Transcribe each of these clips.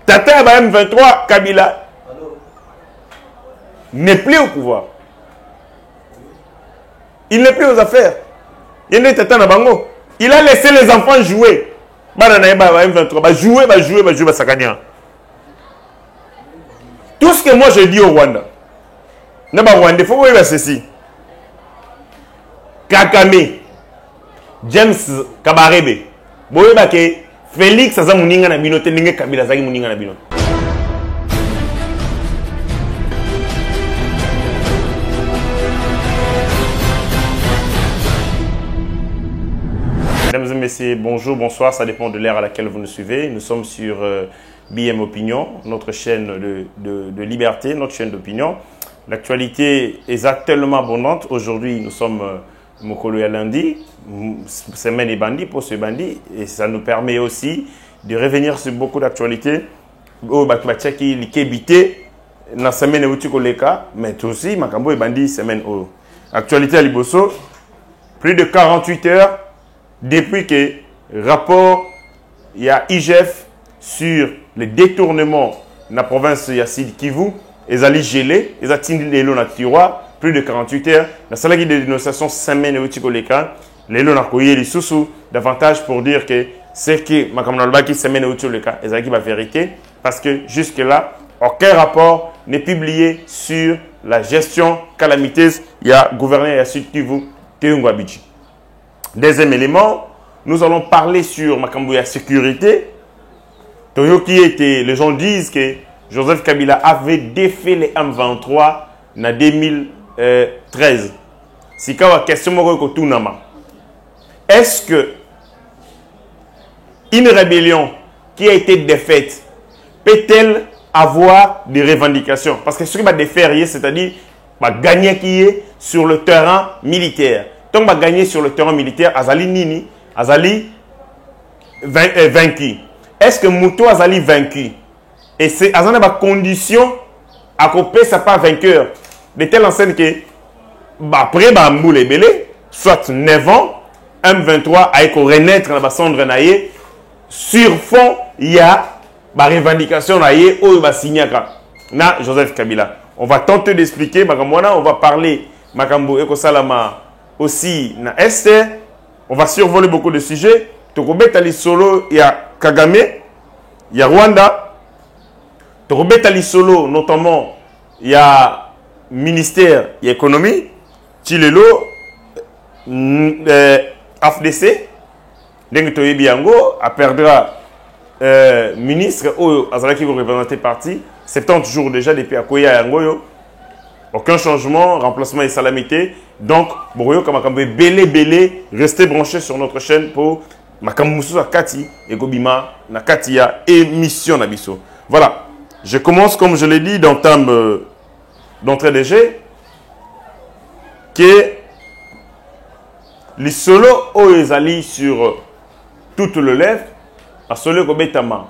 Tata M23, Kabila, n'est plus au pouvoir. Il n'est plus aux affaires. Il a laissé les enfants jouer. Tout ce que moi je dis au Rwanda, il faut voir ceci. Kakame, James Kabarebe, Félix Aza Muninga na bino te ndenge Kabila zaki Muninga na bino. Mesdames et messieurs, bonjour, bonsoir, ça dépend de l'ère à laquelle vous nous suivez. Nous sommes sur BM Opinion, notre chaîne de liberté, notre chaîne d'opinion. L'actualité est tellement abondante. Aujourd'hui, nous sommes Mokolo ya lundi, semaine et bandit pour ce bandit, et ça nous permet aussi de revenir sur beaucoup d'actualités. Au Bakbachaki, l'Ikébité, la semaine où tu koleka, mais aussi Makambo et bandit, semaine où. Actualité à Liboso, plus de 48 heures depuis que rapport il y a IGF sur le détournement de la province de Sud Kivu, ils allaient geler, ils ont tiré les lots na tiroir. Plus de 48 heures, la salle de dénonciation semaine où tu koleka, les lots na koyé les sous davantage pour dire que c'est que Makambo qui semaine où tu koleka, ils allaient la vérité parce que jusque là aucun rapport n'est publié sur la gestion calamiteuse il y a gouverné à Sud Kivu Teungwabidji. Deuxième élément, nous allons parler sur Makambo ya sécurité. Toyo qui était, les gens disent que Joseph Kabila avait défait les M23 en 2013. Si il y a une question, est-ce que une rébellion qui a été défaite peut-elle avoir des revendications? Parce que ce qui va défaire, c'est-à-dire gagner qui est sur le terrain militaire. Donc, on va gagner sur le terrain militaire, Azali Nini, Azali vaincu. Est-ce que Mouto Azali vaincu? Et c'est Azali ma condition à couper sa part vainqueur. De telle enseigne que, après, Mboule Belé, soit 9 ans, M23 a renaître dans la cendre naïe. Sur fond, il y a ma revendication naïe où il va signer na Joseph Kabila. On va tenter d'expliquer, on va parler Makambo Eko Salama aussi na Esther. On va survoler beaucoup de sujets. Tokobet Ali Solo, il y a Kagame, il y a Rwanda. Tokobet Ali Solo, notamment, il y a ministère de l'économie, Chilelo, AFDC, Dengue Biango, a perdra ministre ou Azalaki vous représenter parti, 70 jours déjà depuis Akoya Yangoyo. Aucun changement, remplacement et salamité. Donc, Boroyo Kamakambe, belé, restez branchés sur notre chaîne pour Makamoussou Kati et Gobima Nakatia émission Nabiso. Voilà, je commence comme je l'ai dit d'entame d'entrée de jeu que les solos aux alliés sur toute le lèvre à solo kobetama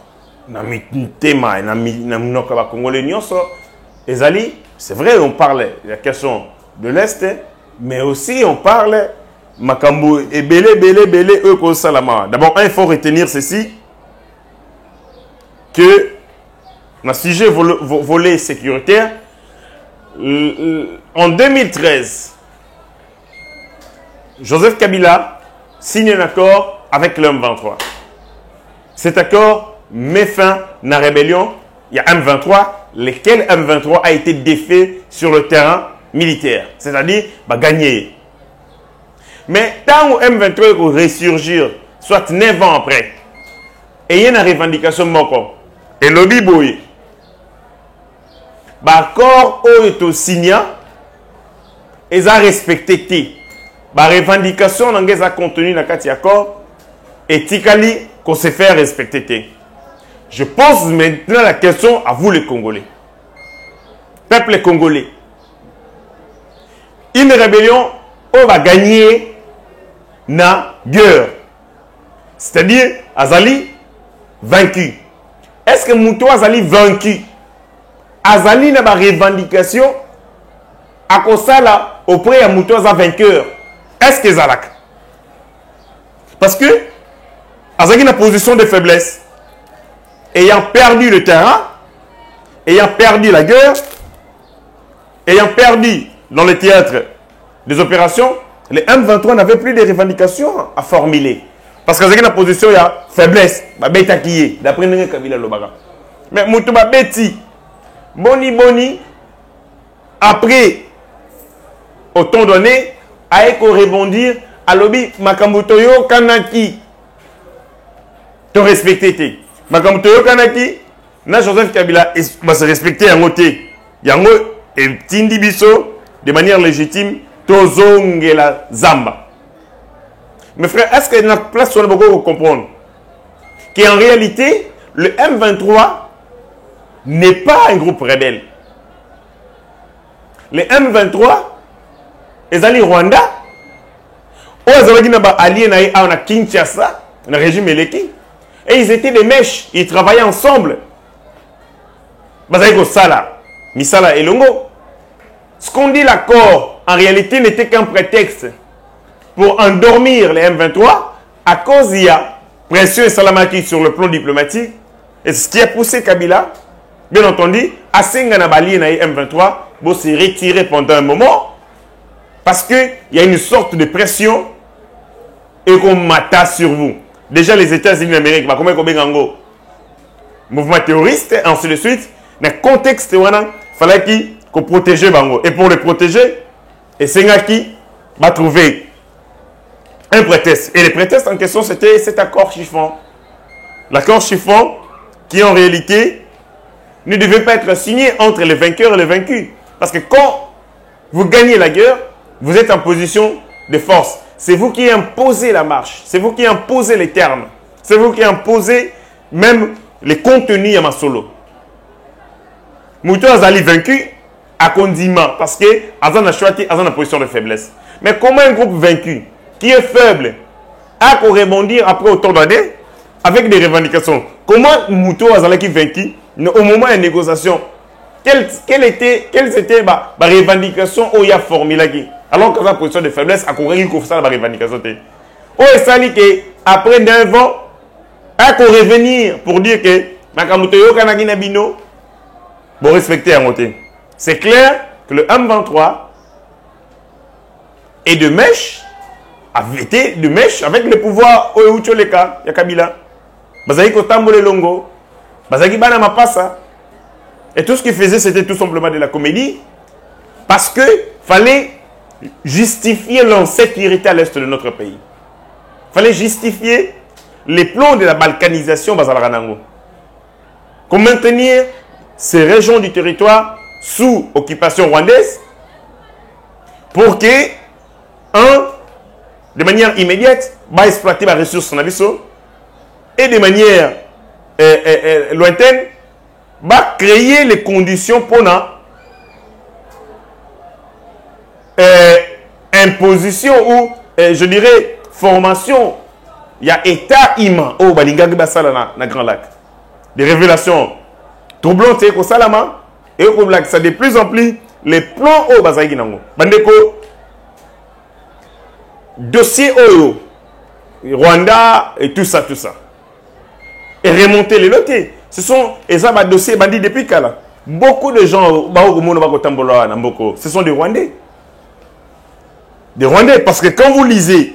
na mitema na mnoka ba congolais nyonso ezali. C'est vrai, on parle de la question de l'Est, mais aussi on parle Makambo et belé eux salama. D'abord, il faut retenir ceci que dans le sujet volet sécuritaire, en 2013, Joseph Kabila signe un accord avec l'M23. Cet accord met fin à la rébellion. Il y a M23, lequel M23 a été défait sur le terrain militaire, c'est-à-dire gagné. Mais tant que M23 va ressurgir, soit 9 ans après, et il y a une revendication moko, et lobby boy, l'accord est signé, ils ont respecté. La revendication dans les contenu dans cet accord et tikali qu'on se fait respecter. Je pose maintenant la question à vous les Congolais. Peuple congolais. Une rébellion, on va gagner na guerre. C'est-à-dire, Azali vaincu. Est-ce que Mouto Azali vaincu? Azali n'a pas revendication à cause là auprès de Mouto Azali vainqueur. Est-ce que Zalak? Parce que Azali a une position de faiblesse. ayant perdu le terrain, ayant perdu la guerre, ayant perdu dans le théâtre des opérations, les M23 n'avaient plus de revendications à formuler. Parce que dans la position, il y a faiblesse. D'après nous, Kabila Lobaga. Mais Moutouba Beti, Boni, après, au temps donné, a rebondir à l'objet Makambutoyo Kanaki. Tu respecté. Makambutoyo Kanaki, na Joseph Kabila va se respecter en côté. Yango et Tindi Biso de manière légitime, Tozongela Zamba. Mes frères, est-ce qu'il y a une place sur le Bogo pour comprendre qu'en réalité, le M23 n'est pas un groupe rebelle. Les M23, ils allaient au Rwanda, ils allaient alliés à Kinshasa, le régime Eleki, et ils étaient des mèches, ils travaillaient ensemble. Misala et Longo. Ce qu'on dit l'accord, en réalité, n'était qu'un prétexte pour endormir les M23 à cause il y a pression et salamaki sur le plan diplomatique. Et ce qui a poussé Kabila, bien entendu, à Senganabali et M23 pour se retirer pendant un moment parce qu'il y a une sorte de pression et qu'on mata sur vous. Déjà les États-Unis d'Amérique, comment ils mouvement terroriste, et ainsi de suite. Dans le contexte, il fallait qu'on protège Bango. Et pour le protéger, et Sengaki va trouver un prétexte. Et le prétexte en question, c'était cet accord chiffon. L'accord chiffon qui, en réalité, ne devait pas être signé entre les vainqueurs et les vaincus. Parce que quand vous gagnez la guerre, vous êtes en position de force. C'est vous qui imposez la marche. C'est vous qui imposez les termes. C'est vous qui imposez même les contenus à ma solo. Moutou Azali vaincu à condiment parce que Azan a choisi Azan en position de faiblesse. Mais comment un groupe vaincu qui est faible a qu'à rebondir après autant d'années avec des revendications? Comment Moutou Azali qui vaincu au moment de négociation, quelles étaient les revendications où il y a formulé alors qu'à sa position de faiblesse a courir qu'il faut ça la revendication. Oh et ça dit que après 9 ans a qu'à revenir pour dire que Makamutoyo Kanagi Nabino bon respecter un côté. C'est clair que le M23 est de mèche, avait été de mèche avec le pouvoir au Tcholeka, Yakabila. Bazaki Kotambole Longo, Bazaki Bana Mapasa. Et tout ce qu'il faisait, c'était tout simplement de la comédie. Parce que fallait justifier l'insécurité à l'est de notre pays. Fallait justifier les plans de la balkanisation Bazalaranango. Pour maintenir ces régions du territoire sous occupation rwandaise pour que, de manière immédiate, va exploiter les ressources en abysso et de manière lointaine, va créer les conditions pour imposition ou, je dirais, formation. Il y a état immense au Balinga Basala na Grand Lac. Des révélations troublantes et Salama et au Black, ça de plus en plus les plans au Bazagi Nango. Bandeko, dossier Oyo, Rwanda et tout ça. Et remonter les lotés. Ce sont les dossiers bandits depuis Kala. Beaucoup de gens, ce sont des Rwandais. Des Rwandais, parce que quand vous lisez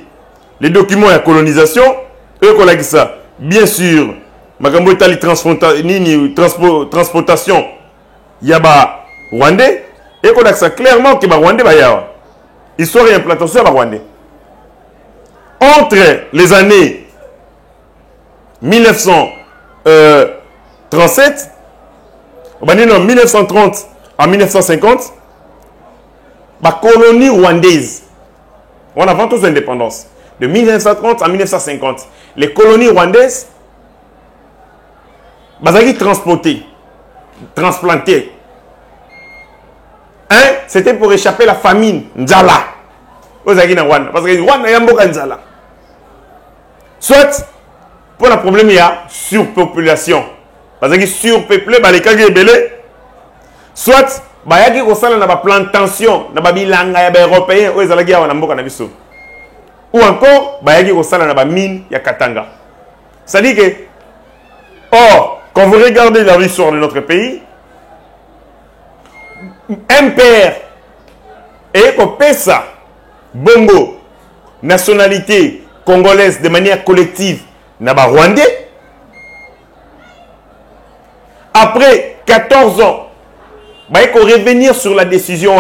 les documents de la colonisation, eux, ça, bien sûr, Magambo Itali transportation, il y a Rwandais, et qu'on a ça clairement que Rwandais va y avoir. Histoire et implantation à Rwandais. Entre les années 1937, 1930 à 1950, la colonie rwandaise, on a tous l'indépendance. De 1930 à 1950, les colonies rwandaises, bazaki transportées, transplantées. C'était pour échapper à la famine, Nzala. Parce que Rwanda y a beaucoup Nzala. Soit, pour le problème, il y a surpopulation. Parce que surpeuplé, les cas belé. Soit, il y a des plantations, des bilanga européens, ou encore, il y a des mines, il y a Katanga. C'est-à-dire que, or, quand vous regardez l'histoire de notre pays, un père et ça, bongo, nationalité congolaise de manière collective, naba rwandais. Après 14 ans, il faut revenir sur la décision.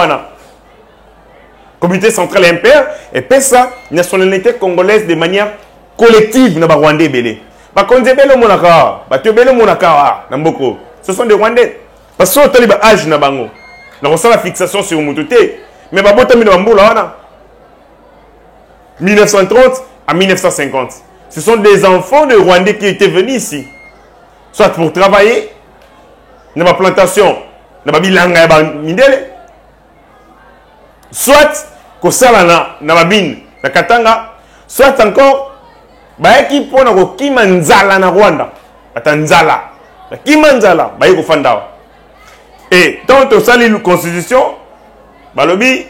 Comité central impère et PESA, nationalité congolaise de manière collective, naba rwandais belé. Ce sont des Rwandais. Parce que les âge na bango. On a la fixation sur Moutoute. Mais babota mi na 1930 à 1950. Ce sont des enfants de Rwandais qui étaient venus ici. Soit pour travailler dans la plantation, dans la bilanga mindele. Soit kosala na babine, na katanga, soit encore bayaki pona ko kimanzala na Rwanda. Atanzala. Kimanzala bayi ko fanda. Et tant que ça la constitution, balobi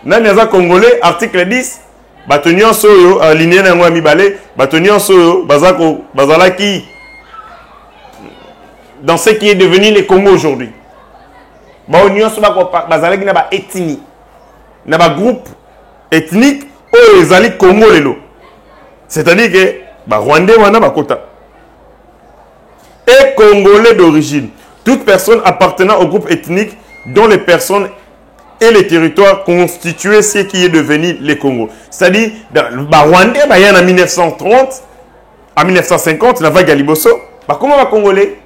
nani aza congolais article 10 batonion soyo aligné na ngwa mibale batonion soyo bazako bazalaki dans ce qui est devenu le Congo aujourd'hui. Ba union so bazalaki na ba ethnie na ba groupe ethnique o ezali Congo lelo. C'est-à-dire que ba Rwandais wana bakota et congolais d'origine. Toute personne appartenant au groupe ethnique dont les personnes et les territoires constituaient ce qui est devenu le Congo. C'est-à-dire, dans le Rwandais, il y a en 1930 à 1950, la vague à Liboso. Comment va Congolais?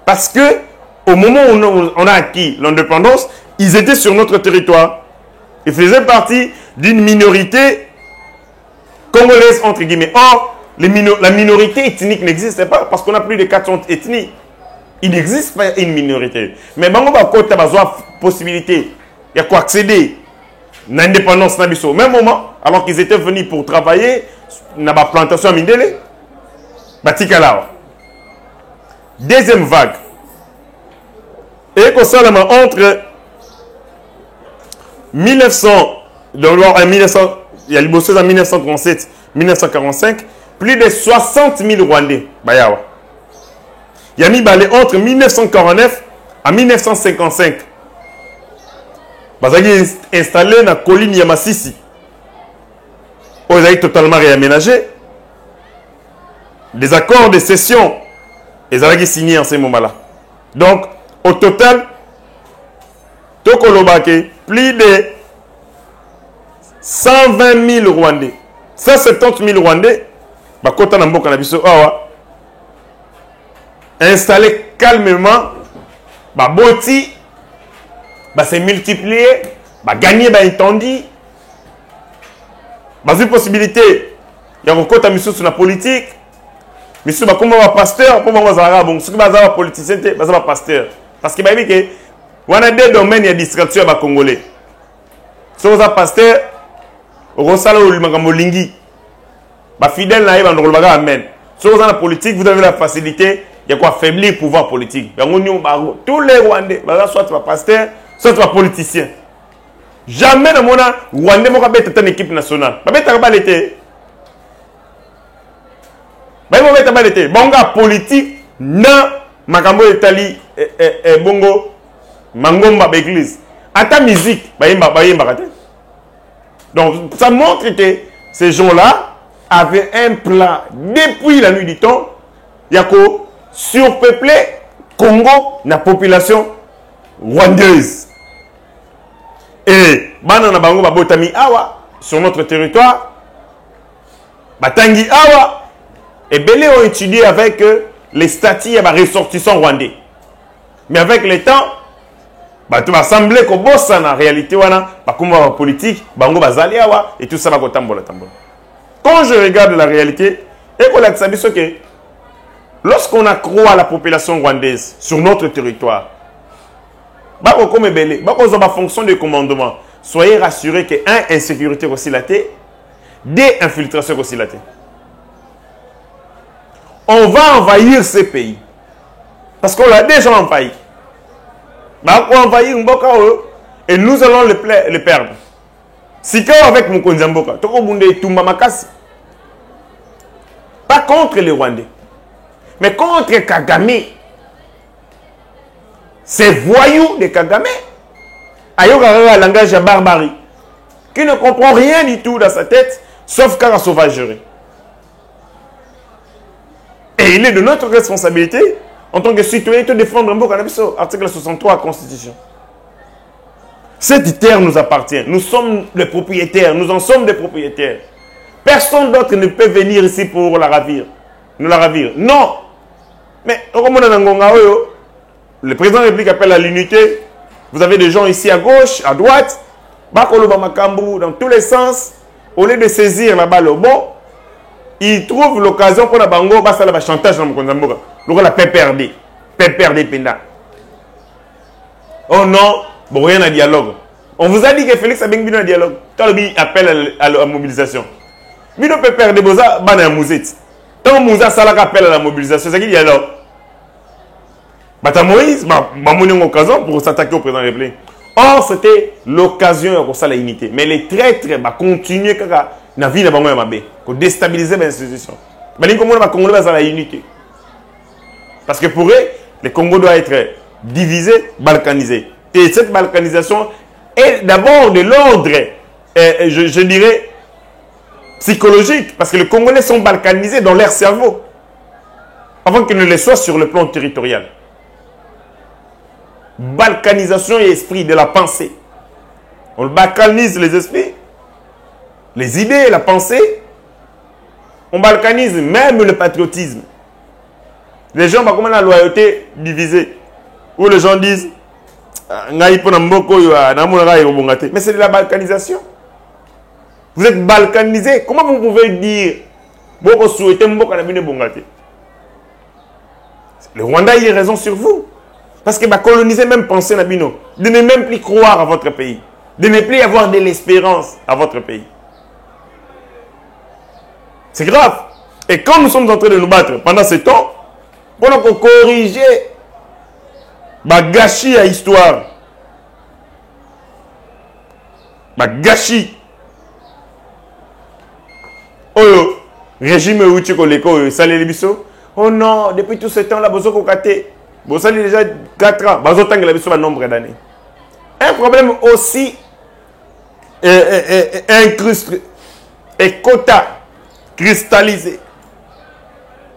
Parce que au moment où on a acquis l'indépendance, ils étaient sur notre territoire. Ils faisaient partie d'une minorité congolaise, entre guillemets. Or, la minorité ethnique n'existait pas parce qu'on a plus de 400 ethnies. Il n'existe pas une minorité. Mais bango ba kota bazwa possibilité il y a quoi accéder à l'indépendance na biso. Au même moment, alors qu'ils étaient venus pour travailler na ba plantation mindele, batikala. Deuxième vague. Et qu'on soit entre 1900 il y a Liboso en 1937, 1945, plus de 60 000 Rwandais. Bayawa. Il y a mis entre 1949 à 1955. Bazagi installé dans la colline Yamasisi. Ils ont totalement réaménagé. Des accords de cession. Ils ont signé en ce moment-là. Donc, au total, Tokolobake, plus de 120 000 Rwandais. 170 000 Rwandais. Bakota Namboka Nabiso Awa. Installé calmement, boti, se multiplier, gagner, étendu, une possibilité, il y a encore ta mission sur la politique, mission comme un pasteur, pour moi, bon, ce qui est politicien, c'est un pasteur. Parce qu'il m'a dit que, on a des domaines, il y a distraction à Congolais. Si vous êtes pasteur, vous avez un fidèle, vous avez un amen. Si vous êtes en politique, vous avez la facilité. Il y a quoi affaiblir le pouvoir politique. Tous les Rwandais, soit tu vas pasteur, soit tu vas politicien. Jamais dans mon Rwandais ne va pas être une équipe nationale. Il ne va pas être. Il va pas être. Bonga politique, na makambo Italie, bongo, mangomba l'église. À ta musique, donc ça montre que ces gens-là avaient un plan depuis la nuit du temps. Il y a quoi? Surpeuplé Congo, la population rwandaise. Et banana bango babotami awa sur notre territoire, batangi awa, et belé ont étudié avec les statuts et les ressortissants rwandais. Mais avec le temps, tu vas sembler que bossa na réalité wana, bakumba politique, bango bazali awa et tout ça va tambola tambola. Quand je regarde la réalité, et qu'on a dit que lorsqu'on accroît la population rwandaise sur notre territoire, en fonction du commandement, soyez rassurés que 1. Insécurité aussi la tête, 2. Infiltration aussi la tête. On va envahir ces pays. Parce qu'on l'a déjà envahi. On va envahir Mboka et nous allons le perdre. Si quand avec Mokonzi Mboka, pas contre les Rwandais. Mais contre Kagame, Ces voyous de Kagame, ayoka un langage de barbarie, qui ne comprend rien du tout dans sa tête, sauf qu'à la sauvagerie. Et il est de notre responsabilité, en tant que citoyen, de défendre un peu cannabis, article 63 de la Constitution. Cette terre nous appartient. Nous sommes les propriétaires. Nous en sommes des propriétaires. Personne d'autre ne peut venir ici pour la ravir. Nous la ravir. Non. Mais, le président de la République appelle à l'unité. Vous avez des gens ici à gauche, à droite. Bakolo Makambu, dans tous les sens. Au lieu de saisir là-bas le bon, ils trouvent l'occasion pour la bango, bah ça la chantage dans mon Konzamboga. Donc la PPRD. PPRD Penda. Oh non. Bon, rien à dialogue. On vous a dit que Félix a bien un dialogue. Quand lui appelle à la mobilisation. Lui ne peut perdre des beaux-arts, il y a un mousette. Tant Moussa Salak appelle à la mobilisation, c'est qui dialogue. Bata Moïse, il a une occasion pour s'attaquer au président de la République. Or, c'était l'occasion pour ça la unité. Mais les traîtres vont continuer dans la vie de la vie pour déstabiliser l'institution. Mais comment va Congo dans la unité? Parce que pour eux, le Congo doit être divisé, balkanisé. Et cette balkanisation est d'abord de l'ordre, je dirais, psychologique. Parce que les Congolais sont balkanisés dans leur cerveau. Avant qu'ils ne le soient sur le plan territorial. Balkanisation et esprit de la pensée. On balkanise les esprits, les idées, la pensée. On balkanise même le patriotisme. Les gens, comme la loyauté divisée. Où les gens disent, mais c'est de la balkanisation. Vous êtes balkanisé. Comment vous pouvez dire le Rwanda, il a raison sur vous. Parce que coloniser, même penser, Nabino, de ne même plus croire à votre pays. De ne plus avoir de l'espérance à votre pays. C'est grave. Et quand nous sommes en train de nous battre pendant ce temps, pour corriger gâchis à histoire. Gâchis. Oh, régime Uchikoleko, Salé Libiso. Oh non, depuis tout ce temps-là, vous avez katé. Vous avez déjà 4 ans. Vous avez un nombre d'années. Un problème aussi incrusté et quota cristallisé.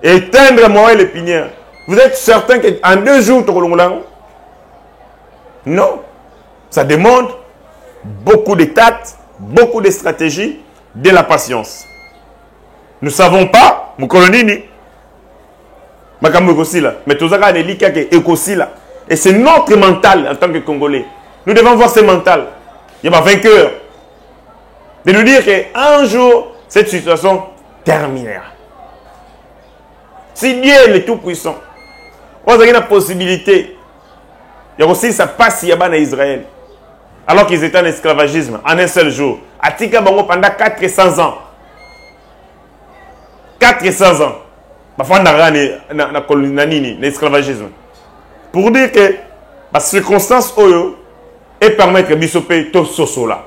Éteindre moi et l'épinière. Vous êtes certain qu'en 2 jours, tu as non. Ça demande beaucoup de tact, beaucoup de stratégie, de la patience. Nous ne savons pas, mon colonini, mais tout ça, et c'est notre mental en tant que Congolais. Nous devons voir ce mental. Il y a un vainqueur. De nous dire qu'un jour, cette situation terminera. Si Dieu est le Tout-Puissant, on a une possibilité. Il y a aussi ça passe en Israël. Alors qu'ils étaient en esclavagisme en un seul jour. Atika Bango pendant 400 ans. 400 ans. L'esclavagisme. Pour dire que la circonstance et permettre bisopé to sosola.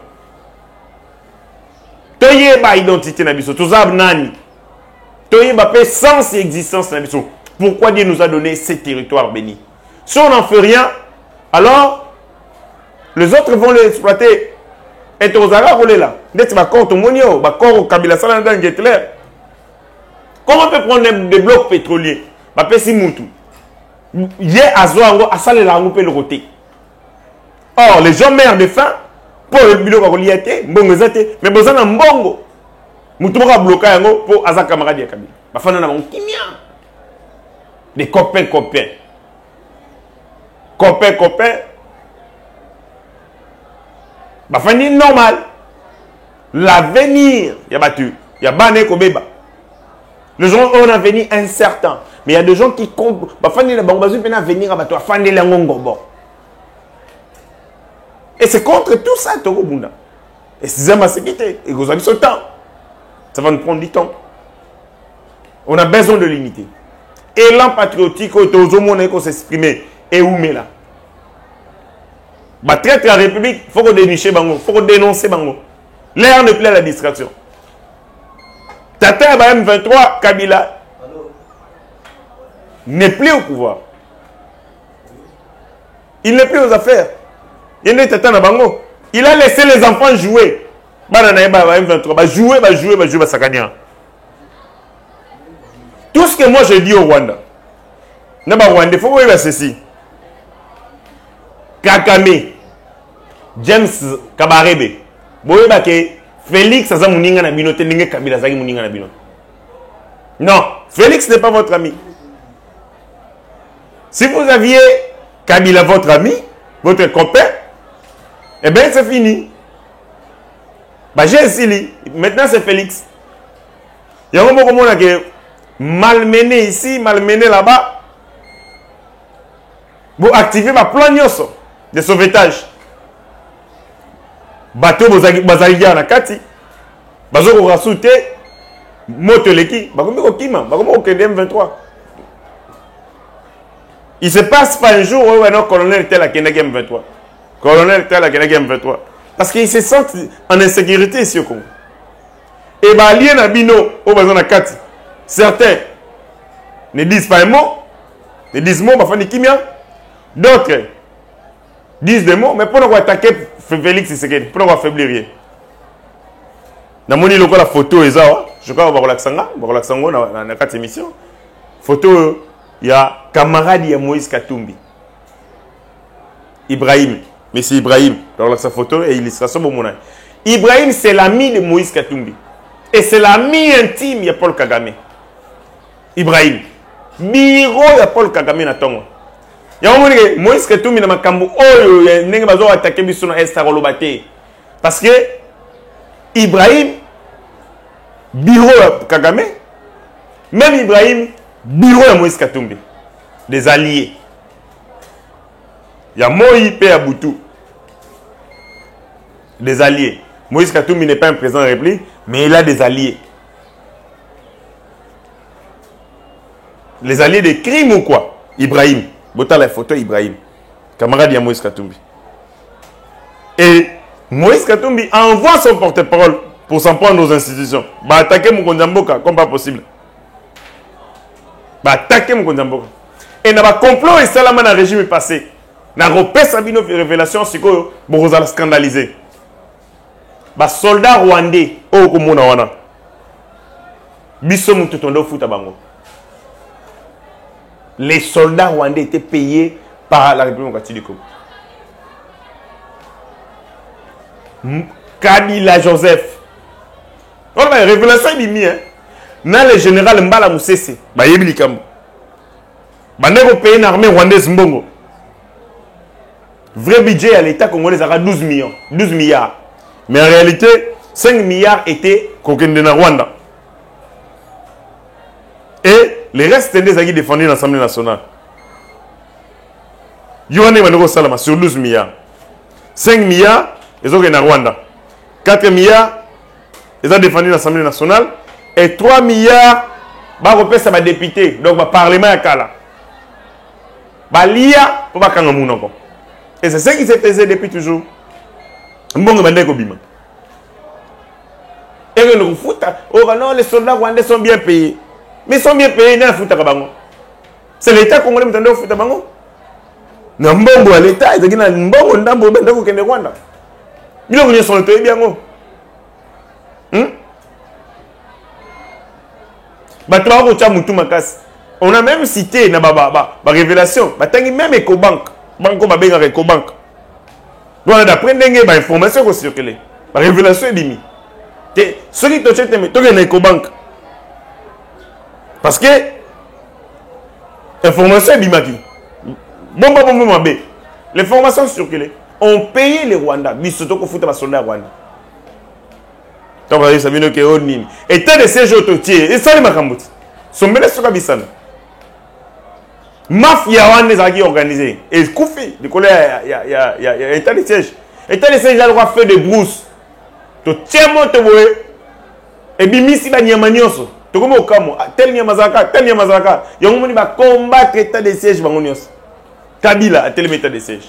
Toye ba identité na biso, tous nani. Toye ba pe sens et existence na biso. Pourquoi Dieu nous a donné ces territoires bénis? Si on n'en fait rien, alors les autres vont l'exploiter. Et tu vas rouler là. D'être d'accord, ton monio, d'accord, Kabila Salanda Hitler. Comment on peut prendre des blocs pétroliers? Bah, si moutou. Hier, à Zoango, à Salé la peut le roter. Or, les gens meurent de faim. Pour le bilot, mais besoin d'un bongo. Moutou va bloquer pour Azak camarade de Kabila. Bah, fan on a mon kimia. Des copains. Copains. Bah, fan normal. L'avenir, il y a battu. Il y a bané Kobeba. Les gens ont un avenir incertain. Mais il y a des gens qui comptent. Et c'est contre tout ça, Togo Bunda. Et c'est ma sécurité. Et vous avez ce temps. Ça va nous prendre du temps. On a besoin de l'unité. Élan patriotique, il faut s'exprimer. Et où met là? Traite la République, il faut qu'on déniche, il faut qu'on dénonce. L'air ne plaît à la distraction. Tata M23, Kabila n'est plus au pouvoir. Il n'est plus aux affaires. Il a laissé les enfants jouer. Tout ce que moi je dis au Rwanda, il faut voir ceci. Kakame, James Kabarebe, Félix Aza Mouninga Nabino, Teninge Kabila Zagi Mouninga Nabino. Non, Félix n'est pas votre ami. Si vous aviez Kabila votre ami, votre copain, eh bien c'est fini. Bah, j'ai essayé. Maintenant c'est Félix. Il y a un moment où on a malmené ici, malmené là-bas. Vous activez ma plan de sauvetage. Bateau Bazaïga na Kati. Bazoko Rasouté. Motoleki. Bakomeko Kima. Bakomeko KDM23. Il se passe pas un jour où un colonel tel à Kenegem 23. Colonel tel à Kenegem 23. Parce qu'ils se sentent en insécurité ici au Congo. Et bien, alliés Nabino, au besoin de Kati. Certains ne disent pas un mot. Ne disent mot, ma Kimia. D'autres disent des mots, mais pour attaquer Félix Tshisekedi, pour affaiblir rien. Dans mon île, la photo est là. Je crois que dans la 4 émissions. Photo, il y a camarade de Moïse Katumbi. Ibrahim. Monsieur Ibrahim, dans sa photo et illustration pour mon âge. Ibrahim, c'est l'ami de Moïse Katumbi. Et c'est l'ami intime de Paul Kagame. Ibrahim. Biro de Paul Kagame na tongo. Il y a un moment où Moïse Katumbi na makambo oyo ndenge bazo attaquer biso na Est Rolobate. Parce que Ibrahim biro de Kagame, même Ibrahim biro de Moïse Katumbi. Des alliés. Il y a Moïse et Aboutou. Des alliés. Moïse Katumbi n'est pas un président de la République, mais il a des alliés. Les alliés des crimes ou quoi? Ibrahim. Bota la photo Ibrahim. Camarade de Moïse Katumbi. Et Moïse Katumbi envoie son porte-parole pour s'en prendre aux institutions. Bah attaquer Mukondamboka comme pas possible. Bah attaquer Mukondamboka. Et dans le complot et ça là dans le régime passé. Na repès Sabino révélation c'est que vous allez scandaliser. Ba soldat rwandais au komona wana. Biso mutu tondo futa bango. Les soldats rwandais étaient payés par la République démocratique du Congo. Kabila Joseph. On a une révélation il dit hein. Na le général Mbala Moussese, ba yebili kambo. Ba ndeko payer une armée rwandaise mbongo. Vrai budget à l'État congolais a 12 millions, 12 milliards. Mais en réalité, 5 milliards étaient Kokendena Rwanda. Et les restes étaient défendus dans l'Assemblée nationale. Yohane Manoko Salama sur 12 milliards. 5 milliards, ils ont gagné Rwanda. 4 milliards, ils ont défendu l'Assemblée nationale. Et 3 milliards, bah repère ça va député. Donc, le Parlement à Kala. Bah l'IA, pour pas qu'on ait encore. Et c'est ce qui se faisait depuis toujours. Mbongo bandeko bima. Et le foot, oh non, les soldats rwandais sont bien payés. Mais ils sont bien payés dans le foot à Kabango. C'est l'État congolais qui est au foot à Kabango. Non, mbongo à l'État, il y a un mbongo ndambo bandeko kende Rwanda. Ils ont gagné son état bien. On a même cité na révélation. Même EcoBank. Banco Babenga EcoBank. Donc d'après ndenge ba information ko circuler. La révélation est dimi. Ceux qui te chete mais to na EcoBank. Parce que information bimaki. Bon mabe. L'information circulée. On payait les Rwandais. Bisoto ko futa ba soldat Rwanda. Donc ça vient que on nini. Et tant de ces jours totier et ça les makambuti. Son belle sur kabisana. Mafia wane zaki organisé et Koufi de colère il y a état de siège a le droit faire des brousses to tiemo te boye et bimisi ba nyama nyonso to komo okamo tel nyamazaka yango moni ba combattre état de siège bango nyonso Kabila a tel état de siège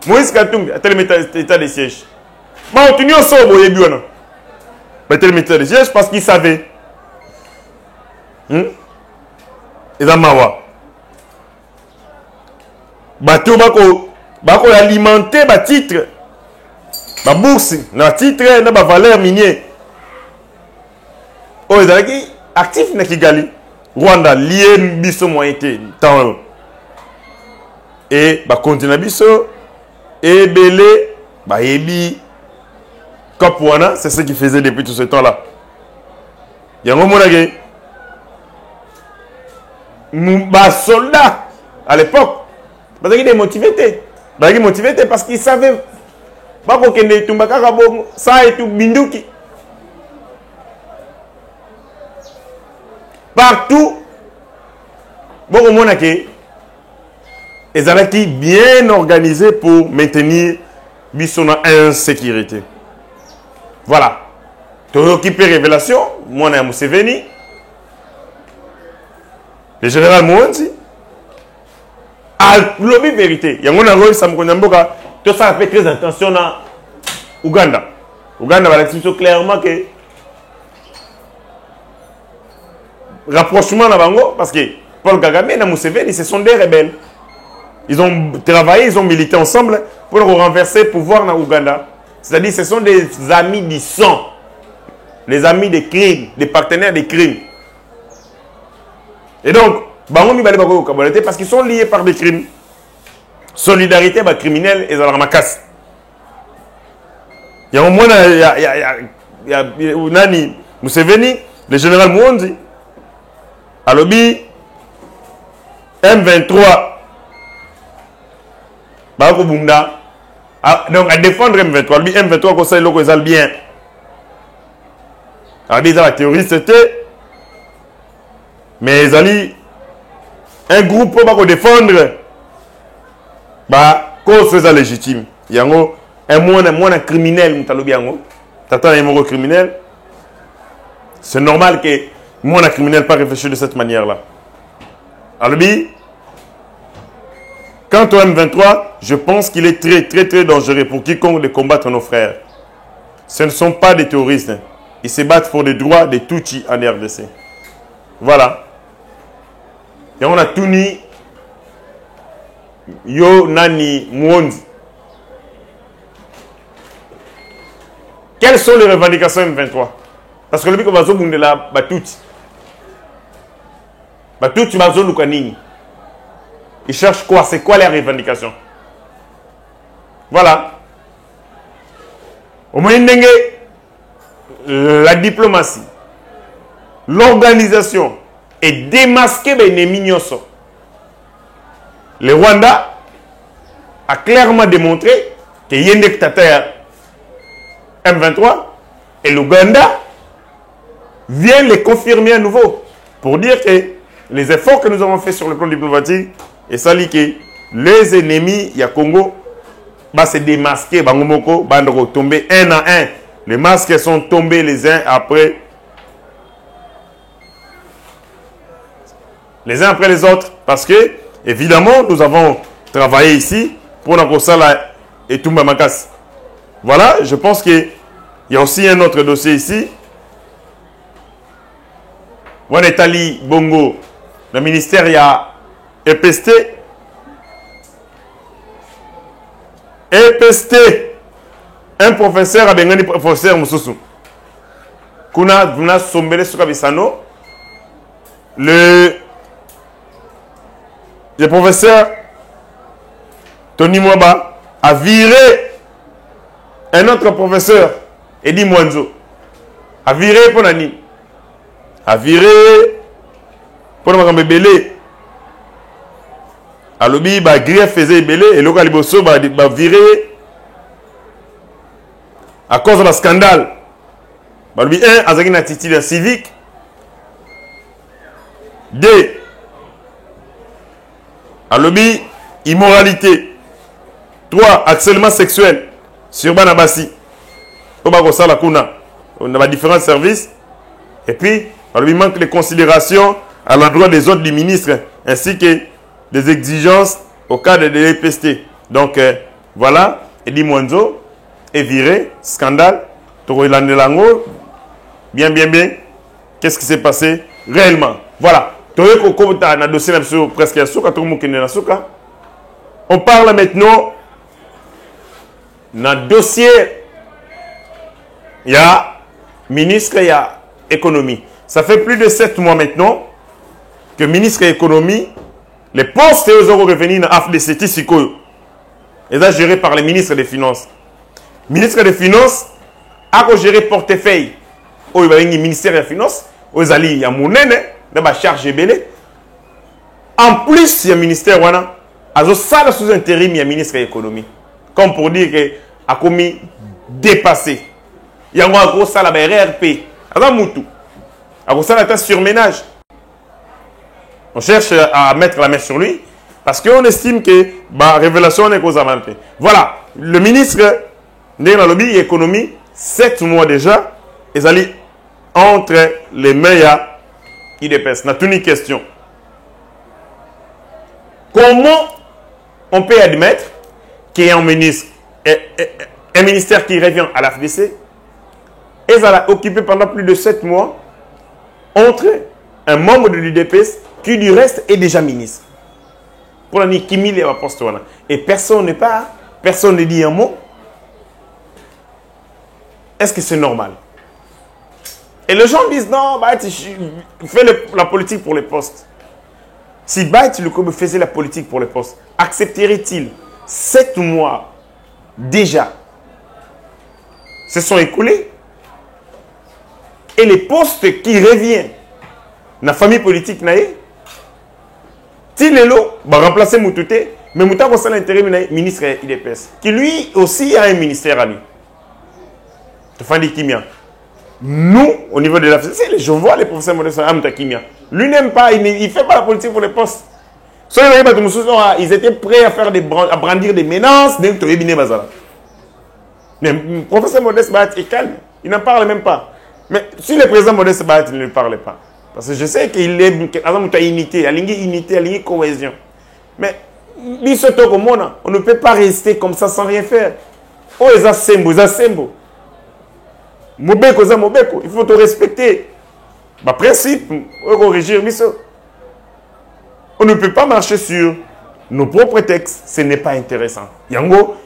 Moïse Katumbi a tel état de siège ba otunyo so boye biwana ba tel état de siège parce qu'il savait et dans mawa bateau bako Bako alimenter ba titre, ba bourse, na titre, na ba valeur minier. Oh, ils actif na Kigali. Rwanda lié biso moyenté temps. Et ba continue biso et belé ba yebi Kapwana, c'est ce qu'il faisait depuis tout ce temps-là. Il y a un moment où soldats à l'époque, parce qu'ils étaient motivés. Parce qu'ils savaient pas que ça et tout binduki. Partout, bon, au monde ils avaient bien organisé pour maintenir Bissona insécurité. Voilà. Tu as occupé révélation, moi, je suis venu. Le général Mouanzi. A lobby vérité. Il y a un rôle, ça me connaît beaucoup. Tout ça fait très attention à Ouganda. Ouganda va l'expliquer clairement que rapprochement là parce que Paul Kagame et Museveni, ce sont des rebelles. Ils ont travaillé, ils ont milité ensemble pour renverser le pouvoir dans Ouganda. C'est-à-dire ce sont des amis du sang. Les amis des crimes, des partenaires des crimes. Et donc, parce qu'ils sont liés par des crimes. Solidarité criminelle et la macasse. Il y a au moins Nani Museveni, le général Mouanzi, à lobby M23, Bako Bunda, donc à défendre M23, le M23 conseil local bien. La théorie c'était, mais ils allaient un groupe pour défendre, cause légitime. Il y a un criminel, un criminel. C'est normal que un criminel pas réfléchir de cette manière-là. Alors, quant au M23, je pense qu'il est très dangereux pour quiconque de combattre nos frères. Ce ne sont pas des terroristes. Ils se battent pour les droits des Tutsis en RDC. Voilà. Et on a tout ni Yo Nani Mouanzi. Quelles sont les revendications M23? Parce que le but qu'on va se faire là, Batouti. Batouti va se faire. Ils cherchent quoi? C'est quoi les revendications? Voilà. Au moins, la diplomatie, l'organisation et démasquer les ennemis. Le Rwanda a clairement démontré qu'il y a un dictateur M23 et l'Ouganda vient les confirmer à nouveau pour dire que les efforts que nous avons faits sur le plan diplomatique et ça dit que les ennemis, il y a Congo, va se démasquer, va tomber un à un. Les masques sont tombés les uns après les autres. Parce que, évidemment, nous avons travaillé ici pour la Kosala et Toumba Makas. Voilà, je pense qu'il y a aussi un autre dossier ici. Wanetali Bongo, le ministère, il y a EPST. EPST. Un professeur a bien un professeur Moussoussou. Kuna Sombele Soukabisano. Le professeur Tony Mwaba a viré un autre professeur, Eddie Mwanzo. A viré pour Nani. A viré pour Namakam Belé. A l'obi, Grief faisait Belé et le Kaliboso va virer. À cause de scandale, il y a une attitude civique. 2. À l'objet, immoralité. 3. Harcèlement sexuel sur Banabasi. On a différents services. Et puis, il manque de considération à l'endroit des autres du ministre, ainsi que des exigences au cas de l'EPST. Donc, voilà, Eddie Mwanzo est viré, scandale, bien. Qu'est-ce qui s'est passé réellement? Voilà. On parle maintenant Dans le dossier, il y a ministre, il y a économie. Ça fait plus de 7 mois maintenant que ministre de l'économie, les postes aux euros revenus dans l'AFDC, ils sont gérés par le ministre des Finances. Le ministre des Finances a géré portefeuille au ministère des Finances, aux alliés, il y a mon dans ma charge belé. En plus, il y a le ministère ça sous intérim, il y a le ministre de l'économie. Comme pour dire que a commis dépassé. Il y a un gros salaire RRP. Il y a un gros salaire surménage. On cherche à mettre la main sur lui parce qu'on estime que la révélation n'est qu'aux avantages. Voilà, le ministre de lobby économie, 7 mois déjà, ils allaient entre les mains qui dépassent. On a une question. Comment on peut admettre qu'il y a un ministre, un ministère qui revient à la FDC et ça l'a occupé pendant plus de 7 mois entre un membre de l'UDPS qui du reste est déjà ministre. Pour la nuit, qui mille est poste. Et personne ne parle, personne ne dit un mot. Est-ce que c'est normal? Et les gens disent non, bah, fais la politique pour les postes. Si Baït Lukobe faisait la politique pour les postes, accepterait-il 7 mois déjà se sont écoulés et les postes qui reviennent dans la famille politique, si les lots va remplacer Moutouté, mais Mouta concerne l'intérim ministre IDPS, qui lui aussi a un ministère à lui. Nous, au niveau de la FCC, je vois les professeurs Modeste Amta Kimia. Lui n'aime pas, il ne fait pas la politique pour les postes. Ils étaient prêts à faire à brandir des menaces. Mais le professeur Modeste Bat est calme, il n'en parle même pas. Mais si le président Modeste Bat ne lui parle pas, parce que je sais qu'il est unité, unité, cohésion. Mais on ne peut pas rester comme ça sans rien faire. Oh, ils ont Mobeko, il faut te respecter. Le principe, on ne peut pas marcher sur nos propres textes, ce n'est pas intéressant. Yango,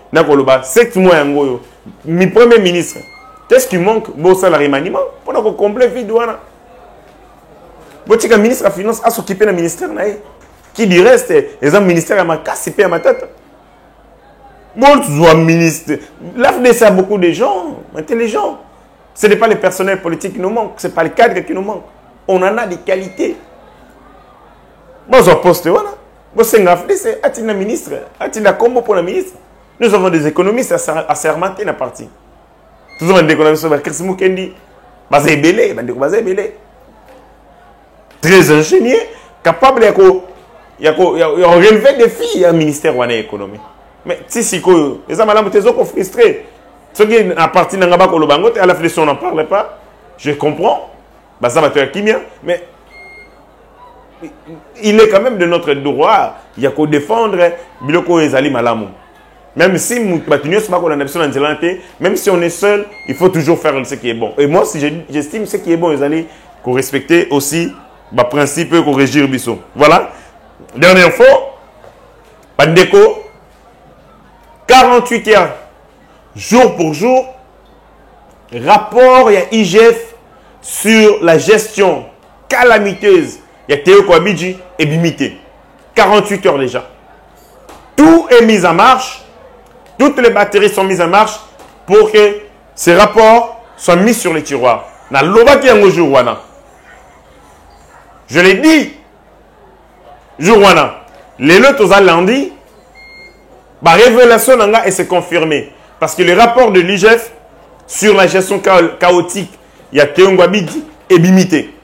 7 mois, Yango, mi premier ministre, qu'est-ce qui manque? Bon salaire maniement pour qu'on complète vide. Le ministre de la Finance a s'occupé du ministère. Qui du reste, les hommes ministères ont cassé ma tête. Bon, ministre. L'AFDC a beaucoup de gens intelligents. Ce n'est pas les personnels politiques qui nous manquent, ce n'est pas les cadres qui nous manquent. On en a des qualités. Bon, je poste, voilà. Bon, c'est un ministre, un combo pour le ministre. Nous avons des économistes assermentés dans la partie. Nous avons des économistes sur Chris Mukendi, basé belé, très ingénieux, capable de relever des filles au ministère de l'économie. Mais si les hommes sont frustrés. Ceux qui sont partis dans le bango, à la fin, on n'en parle pas. Je comprends. Ça va être Kimia. Mais il est quand même de notre droit. Il y a qu'à défendre Biloko et Zali Malamou. Même si même si on est seul, il faut toujours faire ce qui est bon. Et moi, si j'estime ce qui est bon, il faut respecter aussi le principe qu'on régir Bissot. Voilà. Dernière fois, Pandeko, 48 heures. Jour pour jour, rapport, il y a IGF sur la gestion calamiteuse. Il y a Théo Kouabidji et Bimité. 48 heures déjà. Tout est mis en marche. Toutes les batteries sont mises en marche pour que ces rapports soient mis sur les tiroirs. Na loba ki yango jour wana. Je l'ai dit. Jour wana. Les lots aux lundi. La révélation nanga et c'est confirmé. Parce que le rapport de l'IGF sur la gestion chaotique, il y a Théo Ngouabidji et Bimité.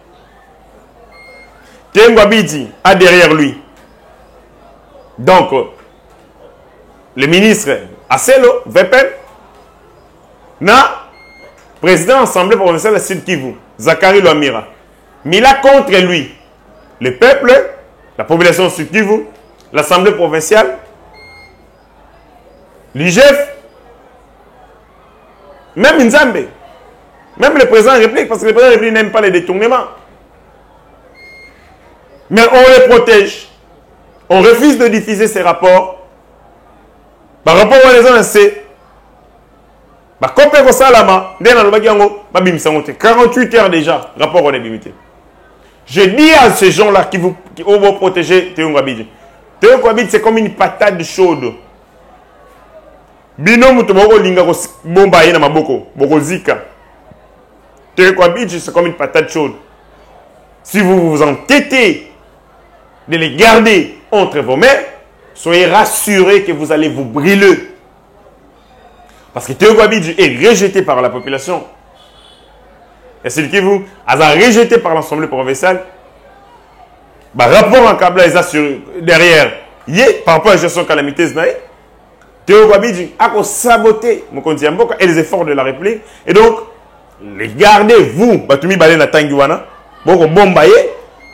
Théo Ngouabidji a derrière lui. Donc, le ministre Asselo, Vepen, président de l'Assemblée provinciale de Sud Kivu, Zachary Loamira. Mais là, contre lui, le peuple, la population de Sud Kivu, l'Assemblée provinciale, l'IGF, même Nzambe, même le président réplique, parce que le président réplique n'aime pas les détournements. Mais on les protège. On refuse de diffuser ces rapports. Par rapport à les gens, c'est Ba kopé ko salama, ndena lobaki yango, ba bimisango te. 48 heures déjà, rapport on est bimité. Je dis à ces gens-là qui vont protéger Théo Abidji. Théo Abidji, c'est comme une patate chaude. Bino mutomoko linga ko bomba yena maboko, boko zika. Théo Abidji, c'est comme une patate chaude. Si vous vous entêtez de les garder entre vos mains, soyez rassurés que vous allez vous brûler. Parce que Théo Abidji est rejeté par la population. Et celui qui vous a rejeté par l'Assemblée provinciale, bah, rapport en câble derrière, par rapport à la gestion calamiteuse, Théo Abidji a saboté et les efforts de la République. Et donc, les gardez, vous, Batumi Balé na Tangiwana, Boko Bombaye,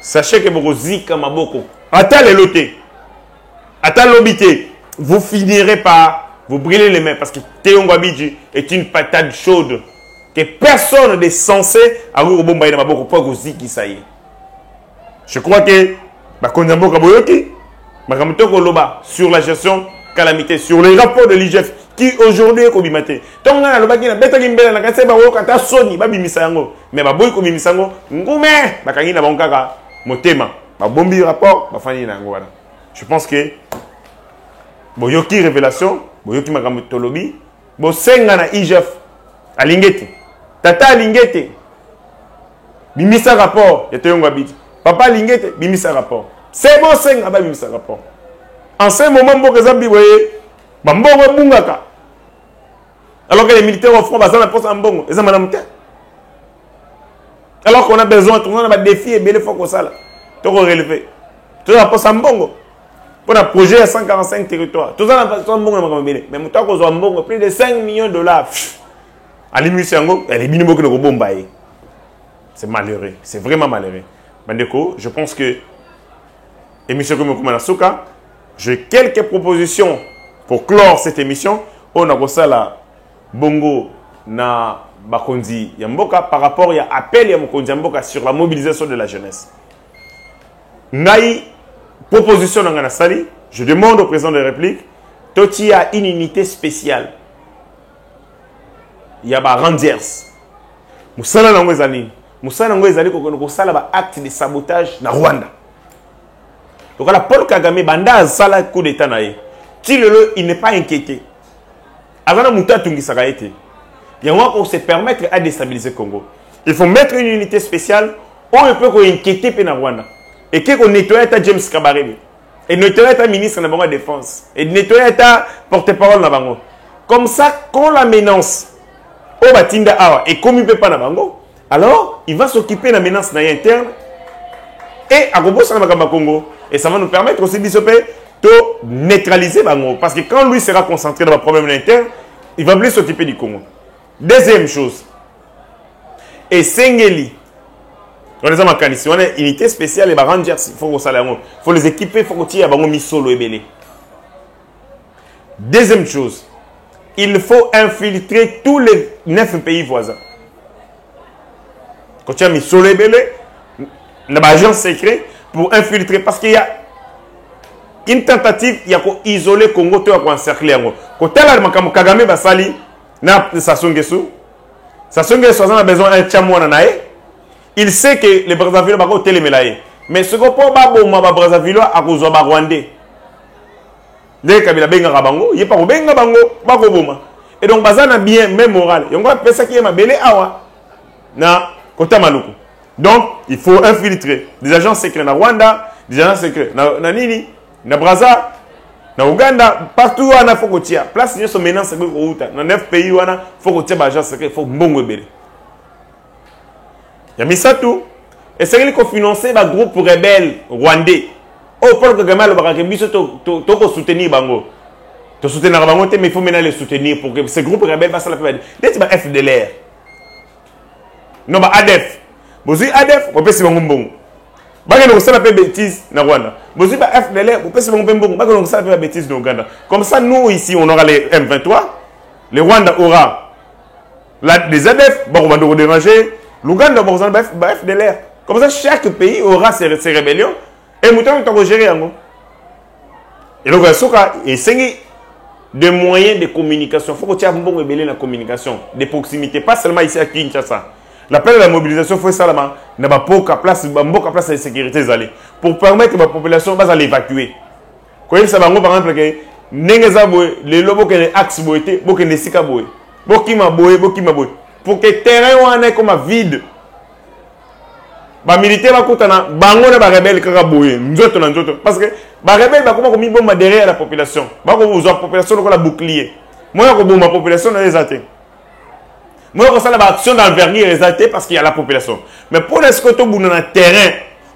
sachez que Boko Zika Maboko, Atal et Loté, Atal Lobité, vous finirez par vous brûler les mains parce que Théo Abidji est une patate chaude que personne n'est censé avoir Bombaye na Maboko pour que Ziki ça y est. Je crois que Bakonyambo Kaboyoki, Makamutoko Loba, sur la gestion calamité, sur les rapports de l'IGF, qui aujourd'hui est Kobimate. Donc, on a le bagage, bête Gimbel, la casse, Bakata Sony, Babimisango, mais Baboy Komimisango, Ngoume, Bakangina Bankaka, Motema, Babombi rapport, Bafani Nangwana. Je pense que Boyoki révélation, Boyoki Makamutolobi, Bosenga na IGF, à Lingete, Tata Lingete, Bimisa rapport, et Théo Abidji. Papa Lingete, Bimisa rapport. C'est bon, Senga, Bimisa rapport. En ce moment, vous voyez, alors que les militaires au front, ils ont poste en bongo. Alors qu'on a besoin, on a des défis et bien faut que ça. Tout relevé. Tout ça poste en bongo. Pour un projet à 145 territoires. Tout ça en bongo. Mais maintenant qu'on a en bongo, plus de 5 millions de dollars. À l'immunité, elle est minimum que le bombaye. C'est malheureux. C'est vraiment malheureux. Bandeko, je pense que émission comme Kumanasuka, j'ai quelques propositions pour clore cette émission. On a ça là, bongo na bakonzi yamboka par rapport à appel ya mokonzi yamboka sur la mobilisation de la jeunesse. Ngai proposition na sali, je demande au président de la République, toti a une unité spéciale. Il y a ba Rangers. Musala nango ezali. Musala nango ezali ko sala ba acte de sabotage na Rwanda. Donc, Paul Kagame, Banda, Sala, coup d'état, il n'est pas inquiété. Avant de monter à Tungisagaïté, il y a un pour se permettre à déstabiliser le Congo. Il faut mettre une unité spéciale où on peut inquiéter le Rwanda. Et qu'on nettoie James Kabarebe. Et nettoie le ministre de la Défense. Et nettoie le porte-parole de la Bango. Comme ça, quand la menace au Batinda Awa et comme il ne peut pas la Bango, alors il va s'occuper de la menace interne et à Congo. Et ça va nous permettre aussi de neutraliser Bango. Parce que quand lui sera concentré dans le problème interne, il va plus s'occuper du Congo. Deuxième chose. Et Sengeli. On a une unité spéciale et Rangers. Il faut les équiper, il faut qu'ils aient solo et belé. Deuxième chose. Il faut infiltrer tous les 9 pays voisins. Quand tu as mis solo et belé, l'agence secret pour infiltrer parce qu'il y a une tentative il y a pour isoler Congo to pour encercler Congo. Quand tel makamo Kagame basali na Sassou Nguesso a besoin d'un chamouana nae. Il sait que les Brazzaville bako telemelaye. Mais ce qu'on peut pas bon ma Brazzaville a cause ba Rwandais. Les Kabila benga bango, il pas benga bango bako boma. Et donc bazana bien même moral. Yongo pesa qui est ma belé awa na kota maluku. Donc, il faut infiltrer des agents secrets na Rwanda, des agents secrets na Nini, na Brazza, na Uganda, partout où on a Fokotia. Place de ce menace c'est dans 9 pays où on a Fokotia agents secrets, il faut mbongo belé. Il y a mis ça tout. Et c'est qu'il faut financer le groupe rebelle rwandais. Oh, Paul Kagame le barakebiso to soutenir bango. To soutenir bango mais il faut maintenant les soutenir pour que ce groupe rebelle va se la faire. Dès que FDLR. Non, ADF. Vous avez ADF, vous pouvez se faire un bon. Vous avez fait des bêtises na Rwanda. Vous avez FDLR, vous pouvez se faire un bon. Vous avez fait des bêtises na Uganda. Comme ça, nous ici, on aura les M23. Le Rwanda aura les ADF, on va nous déranger. L'Ouganda aura les FDLR. Comme ça, chaque pays aura ses rébellions. Et nous allons gérer. Et donc, et des moyens de communication. Il faut que tu aies un bon rebelle la communication, de proximité, pas seulement ici à Kinshasa. L'appel à la mobilisation, il faut ça là-bas, n'a pas place de sécurité pour permettre à la population de l'évacuer. Quand ça va par exemple que les lobos qui axe boité, beaucoup de sika boé, beaucoup qui m'a boé, pour que le terrain soit comme vide. Les militaires vont coûter bango na ba rebelle kaka boé, nzoto na nzoto parce que ba rebelle ba comment comme bomba derrière la population. Ba ko uzo population ko la bouclier. Moi ko bomba population na les attaques. Moi ko ça la action d'envergure les attaques parce qu'il y a la population. Mais pour est-ce que to bouna na terrain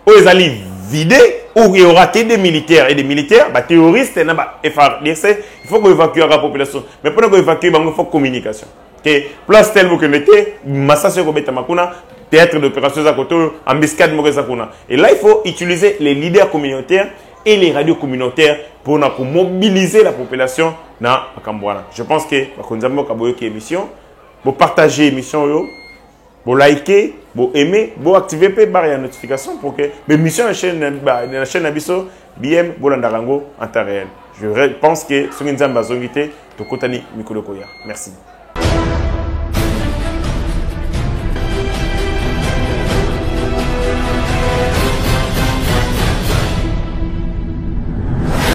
où ils allaient vider où il y aura des militaires et des militaires, bah terroristes na ba il faut qu'on évacue la population. Mais pour qu'on évacue il faut communication. Que place tel vous connaissez, massacre ko beta makuna théâtre d'opération à côté, embuscade Mokezakuna. Et là, il faut utiliser les leaders communautaires et les radios communautaires pour mobiliser la population dans Kambouana. Je pense que vous avez une émission, vous partagez l'émission, vous likez, vous aimez, vous activez la notification pour que l'émission de la chaîne Abisso, BM, Bolandarango, en temps réel. Je pense que ce que nous avons besoin de Merci.